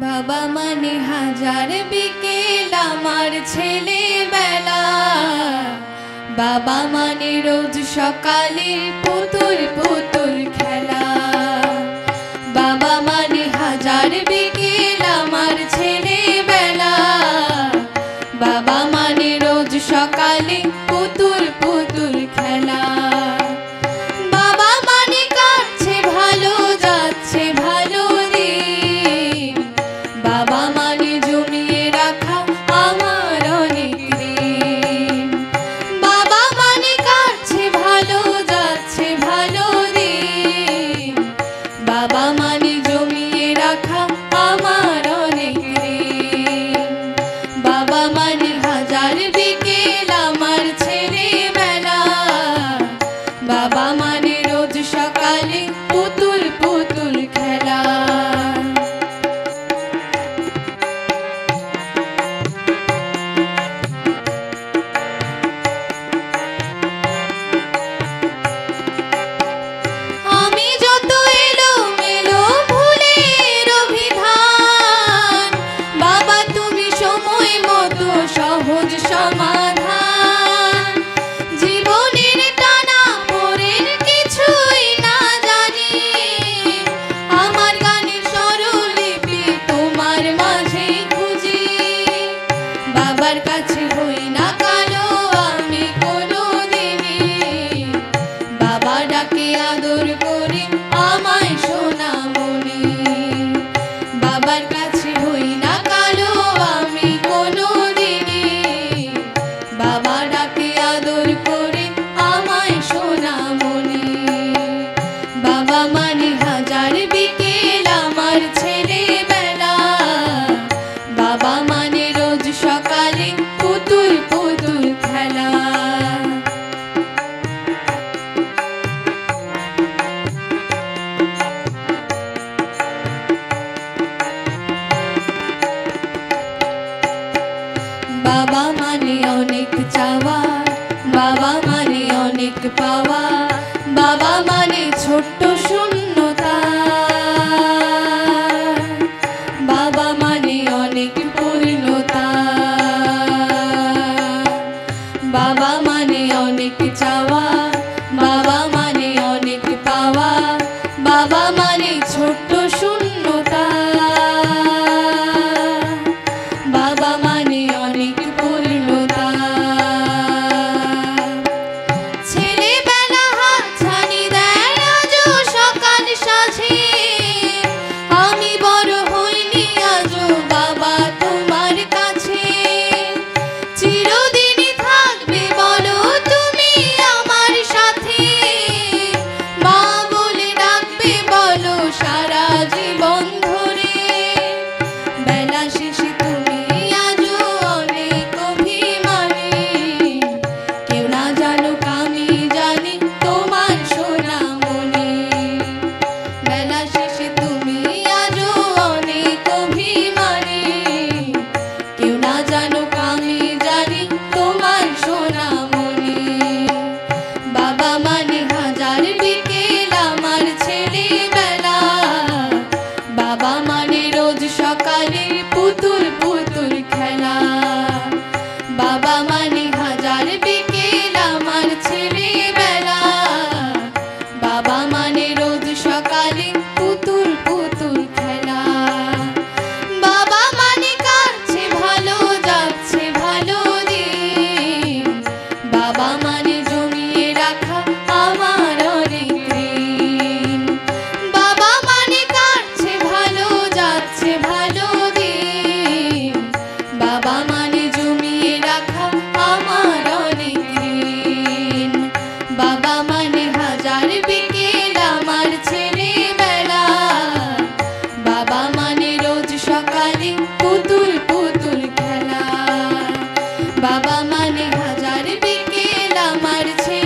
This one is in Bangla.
বাবা মানে হাজার বিকেল আমার ছেলেবেলা, বাবা মানে রোজ সকালে পুতুল পুতুল খেলা। বাবা মানে হাজার বিকেল আমার ছেলেবেলা, বাবা মানে রোজ সকালে পুতুল পুতুল খেলা। বাবা মানে কাটছে ভালো যাচ্ছে ভালো দিন, বাবা মানে জমিয়ে রাখা আমার অনেক ঋণ। বাবা মানে কাটছে ভালো যাচ্ছে ভালো দিন, বাবা মানে জমিয়ে রাখা আমার অনেক ঋণ। বাবা মানে হাজার বিকেল আমার ছেলেবেলা, বাবা মানে রোজ সকালে পুতুল পুতুল খেলা। আমি যত এলোমেলো ভুলের অভিধান, বাবা তুমি সময় মতো সহজ সমাধান। জীবনের টানা পড়েন কিছুই না জানি, আমার গানের স্বরলিপি তোমার মাঝে খুঁজি। বাবার কাছে হই না কালো আমি কোনোদিনই, বাবা ডাকে আদর করে আমায় সোনামণি। বাবার কাছে হই না কালো আমি কোনোদিনই, বাবা ডাকে আদর করে আমায় সোনামণি। বাবা মানে হাজার বিকেল আমার ছেলেবেলা, বাবা মানে রোজ সকালে পুতুল পুতুল খেলা। বাবা মানে অনেক চাওয়া, বাবা মানে অনেক পাওয়া, বাবা মানে ছোট্ট শূন্যতা। বাবা মানে অনেক পূর্ণতা, বাবা মানে অনেক চাওয়া, বাবা মানে অনেক পাওয়া, বাবা মানে ছোট্ট শূন্যতা। বাবা মানে অনেক পূর্ণতা। ছেলেবেলা হাতছানি দেয় আজও সকাল সাঁঝে, আমি বড় হইনি আজও বাবা তোমার কাছে। চিরদিনই থাকবে বলো তুমি আমার সাথে, মা বলে ডাকবে বলো সারা জীবন ধরে। বেলা শেষে তুমি আজও অনেক অভিমানী, কেউ না জানুক আমি জানি তোমার সোনামণি। বেলা শেষে তুমি আজও অনেক অভিমানী, কেউ না জানুক আমি জানি তোমার সোনামণি। বাবা মানে হাজার বিকেল আমার ছেলেবেলা, বাবা মানে রোজ সকালে পুতুল পুতুল খেলা। বাবা মানে হাজার বিকেল আমার ছেলেবেলা, বাবা মানে রোজ সকালে পুতুল পুতুল খেলা। বাবা মানে কাটছে ভালো যাচ্ছে ভালো দিন, বাবা মানে জমিয়ে রাখা আমার অনেক ঋণ। বাবা মানে কাটছে ভালো যাচ্ছে ভালো দিন, বাবা মানে জমিয়ে রাখা আমার অনেক ঋণ। বাবা মানে হাজার বিকেল আমার ছেলেবেলা, বাবা মানে রোজ সকালে পুতুল পুতুল খেলা। বাবা মানে হাজার বিকেল আমার ছেলে